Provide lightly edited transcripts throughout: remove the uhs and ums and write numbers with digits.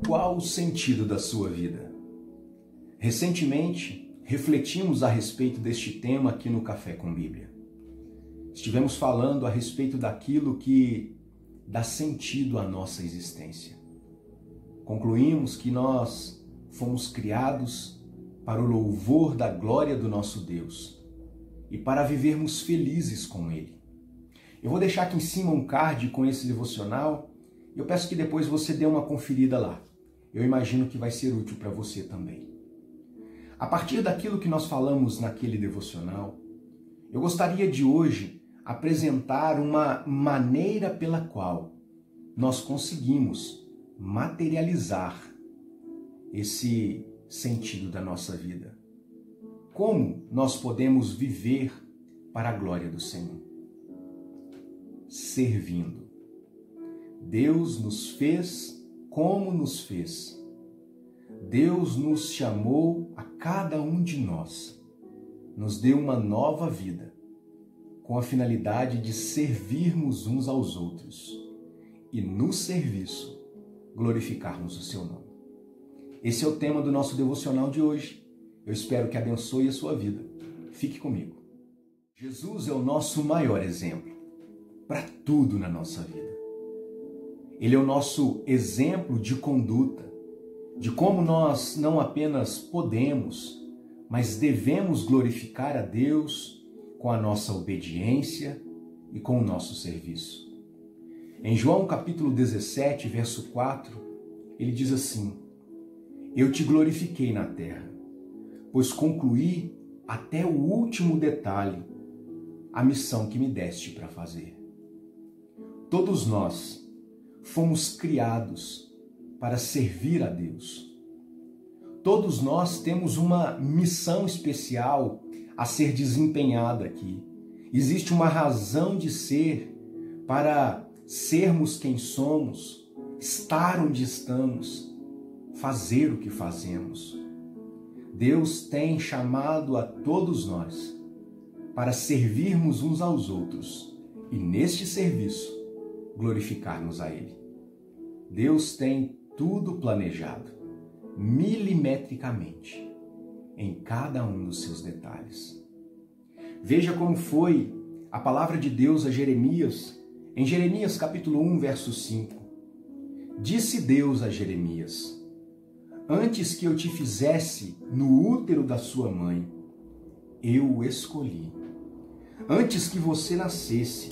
Qual o sentido da sua vida? Recentemente, refletimos a respeito deste tema aqui no Café com Bíblia. Estivemos falando a respeito daquilo que dá sentido à nossa existência. Concluímos que nós fomos criados para o louvor da glória do nosso Deus e para vivermos felizes com Ele. Eu vou deixar aqui em cima um card com esse devocional e eu peço que depois você dê uma conferida lá. Eu imagino que vai ser útil para você também. A partir daquilo que nós falamos naquele devocional, eu gostaria de hoje apresentar uma maneira pela qual nós conseguimos materializar esse sentido da nossa vida. Como nós podemos viver para a glória do Senhor? Servindo. Deus nos fez como nos fez. Deus nos chamou a cada um de nós, nos deu uma nova vida, com a finalidade de servirmos uns aos outros e, no serviço, glorificarmos o seu nome. Esse é o tema do nosso devocional de hoje. Eu espero que abençoe a sua vida. Fique comigo. Jesus é o nosso maior exemplo para tudo na nossa vida. Ele é o nosso exemplo de conduta, de como nós não apenas podemos, mas devemos glorificar a Deus com a nossa obediência e com o nosso serviço. Em João capítulo 17, verso 4, ele diz assim: Eu te glorifiquei na terra, pois concluí até o último detalhe a missão que me deste para fazer. Todos nós fomos criados para servir a Deus. Todos nós temos uma missão especial a ser desempenhada aqui. Existe uma razão de ser para sermos quem somos, estar onde estamos, fazer o que fazemos. Deus tem chamado a todos nós para servirmos uns aos outros e, neste serviço, glorificarmos a Ele. Deus tem tudo planejado, milimetricamente, em cada um dos seus detalhes. Veja como foi a palavra de Deus a Jeremias, em Jeremias capítulo 1, verso 5. Disse Deus a Jeremias: Antes que eu te fizesse no útero da sua mãe, eu o escolhi. Antes que você nascesse,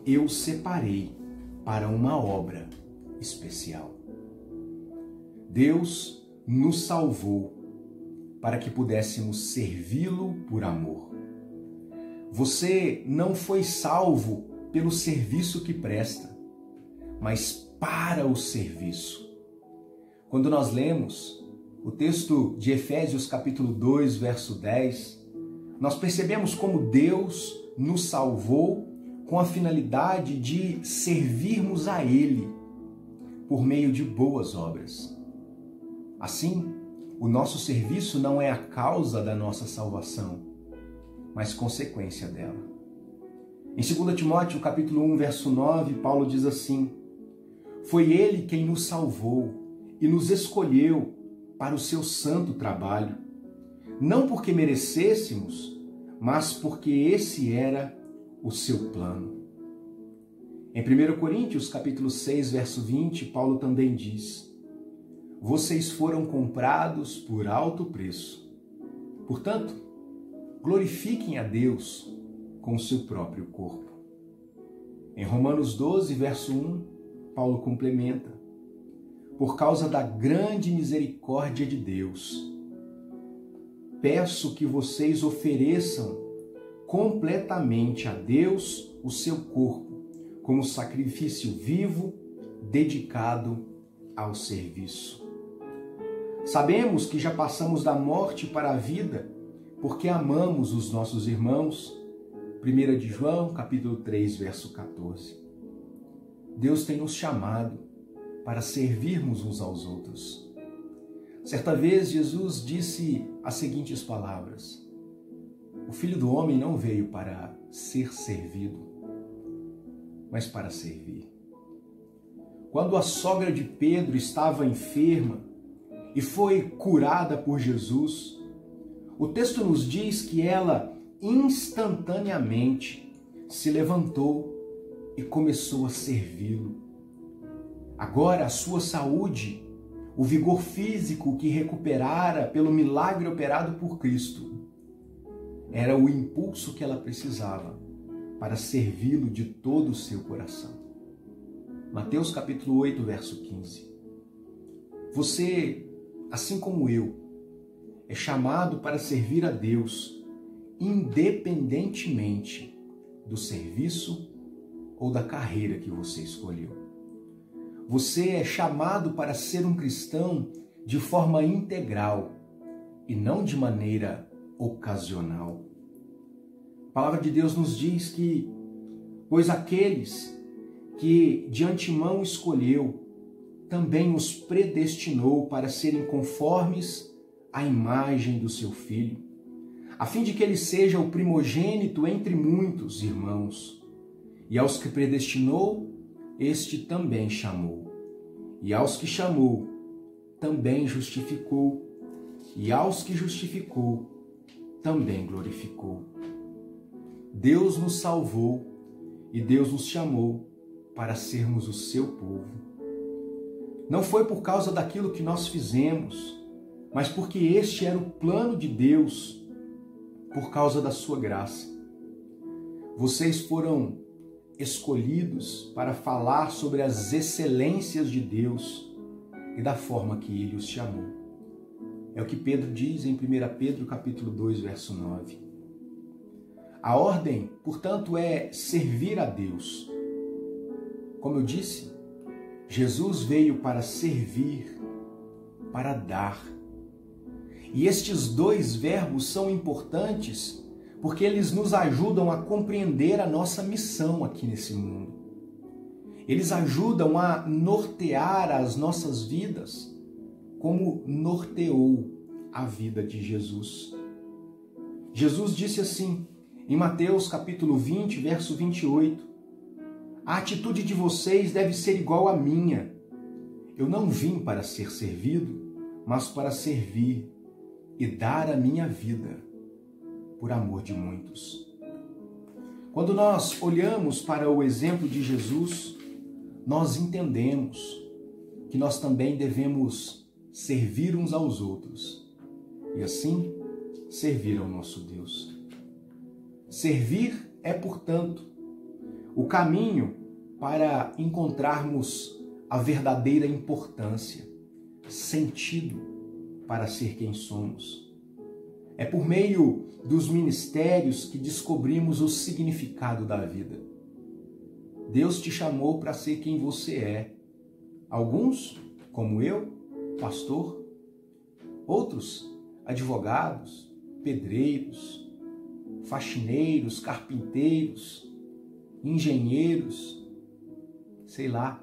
eu o separei para uma obra especial. Deus nos salvou para que pudéssemos servi-lo por amor. Você não foi salvo pelo serviço que presta, mas para o serviço. Quando nós lemos o texto de Efésios capítulo 2, verso 10, nós percebemos como Deus nos salvou com a finalidade de servirmos a Ele por meio de boas obras. Assim, o nosso serviço não é a causa da nossa salvação, mas consequência dela. Em 2 Timóteo, capítulo 1, verso 9, Paulo diz assim: Foi Ele quem nos salvou e nos escolheu para o seu santo trabalho, não porque merecêssemos, mas porque esse era o seu plano. Em 1 Coríntios, capítulo 6, verso 20, Paulo também diz: Vocês foram comprados por alto preço. Portanto, glorifiquem a Deus com o seu próprio corpo. Em Romanos 12, verso 1, Paulo complementa: Por causa da grande misericórdia de Deus, peço que vocês ofereçam completamente a Deus o seu corpo como sacrifício vivo, dedicado ao serviço. Sabemos que já passamos da morte para a vida porque amamos os nossos irmãos. 1 de João, capítulo 3, verso 14. Deus tem nos chamado para servirmos uns aos outros. Certa vez, Jesus disse as seguintes palavras: O Filho do Homem não veio para ser servido, mas para servir. Quando a sogra de Pedro estava enferma e foi curada por Jesus, o texto nos diz que ela instantaneamente se levantou e começou a servi-lo. Agora a sua saúde, o vigor físico que recuperara pelo milagre operado por Cristo, era o impulso que ela precisava para servi-lo de todo o seu coração. Mateus capítulo 8, verso 15. Você, assim como eu, é chamado para servir a Deus, independentemente do serviço ou da carreira que você escolheu. Você é chamado para ser um cristão de forma integral e não de maneira ocasional. A palavra de Deus nos diz que, pois aqueles que de antemão escolheu, também os predestinou para serem conformes à imagem do seu Filho, a fim de que ele seja o primogênito entre muitos irmãos. E aos que predestinou, este também chamou. E aos que chamou, também justificou. E aos que justificou, também glorificou. Deus nos salvou e Deus nos chamou para sermos o seu povo. Não foi por causa daquilo que nós fizemos, mas porque este era o plano de Deus, por causa da sua graça. Vocês foram escolhidos para falar sobre as excelências de Deus e da forma que Ele os chamou. É o que Pedro diz em 1 Pedro capítulo 2, verso 9. A ordem, portanto, é servir a Deus. Como eu disse, Jesus veio para servir, para dar. E estes dois verbos são importantes porque eles nos ajudam a compreender a nossa missão aqui nesse mundo. Eles ajudam a nortear as nossas vidas como norteou a vida de Jesus. Jesus disse assim, em Mateus capítulo 20, verso 28, a atitude de vocês deve ser igual à minha. Eu não vim para ser servido, mas para servir e dar a minha vida por amor de muitos. Quando nós olhamos para o exemplo de Jesus, nós entendemos que nós também devemos servir uns aos outros e assim servir ao nosso Deus. Servir é, portanto, o caminho para encontrarmos a verdadeira importância, sentido para ser quem somos. É por meio dos ministérios que descobrimos o significado da vida. Deus te chamou para ser quem você é. Alguns, como eu, pastor. Outros, advogados, pedreiros, faxineiros, carpinteiros, engenheiros, sei lá.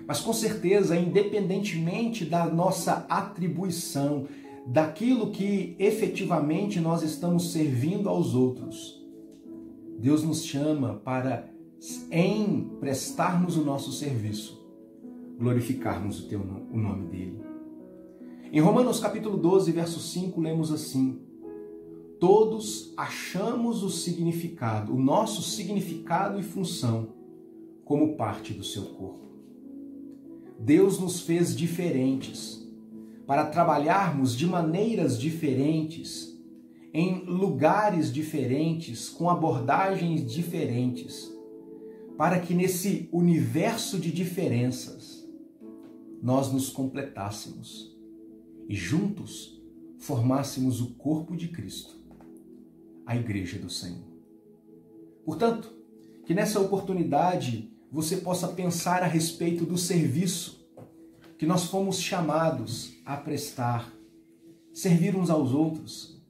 Mas com certeza, independentemente da nossa atribuição, daquilo que efetivamente nós estamos servindo aos outros, Deus nos chama para, em prestarmos o nosso serviço, glorificarmos o nome dele. Em Romanos capítulo 12, verso 5, lemos assim: todos achamos o significado, o nosso significado e função como parte do seu corpo. Deus nos fez diferentes para trabalharmos de maneiras diferentes, em lugares diferentes, com abordagens diferentes, para que nesse universo de diferenças nós nos completássemos e juntos formássemos o corpo de Cristo, a Igreja do Senhor. Portanto, que nessa oportunidade você possa pensar a respeito do serviço que nós fomos chamados a prestar, servir uns aos outros,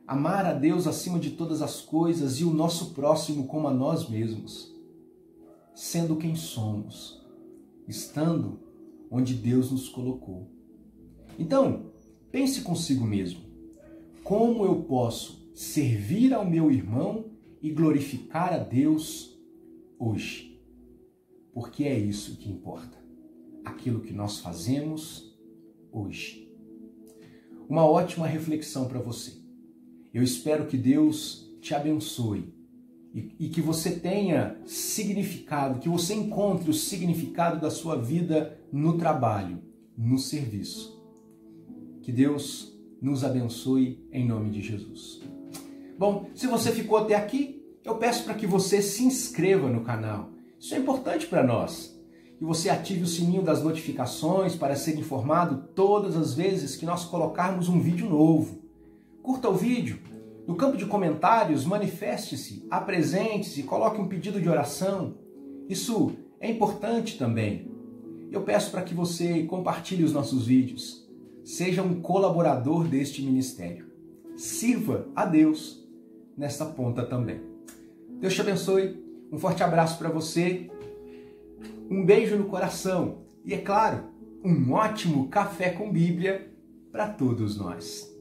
amar a Deus acima de todas as coisas e o nosso próximo como a nós mesmos, sendo quem somos, estando onde Deus nos colocou. Então, pense consigo mesmo, como eu posso servir ao meu irmão e glorificar a Deus hoje. Porque é isso que importa, aquilo que nós fazemos hoje. Uma ótima reflexão para você. Eu espero que Deus te abençoe e que você tenha significado, que você encontre o significado da sua vida no trabalho, no serviço. Que Deus nos abençoe em nome de Jesus. Bom, se você ficou até aqui, eu peço para que você se inscreva no canal. Isso é importante para nós. Que você ative o sininho das notificações para ser informado todas as vezes que nós colocarmos um vídeo novo. Curta o vídeo. No campo de comentários, manifeste-se, apresente-se, coloque um pedido de oração. Isso é importante também. Eu peço para que você compartilhe os nossos vídeos. Seja um colaborador deste ministério. Sirva a Deus nesta ponta também. Deus te abençoe. Um forte abraço para você. Um beijo no coração. E, é claro, um ótimo café com Bíblia para todos nós.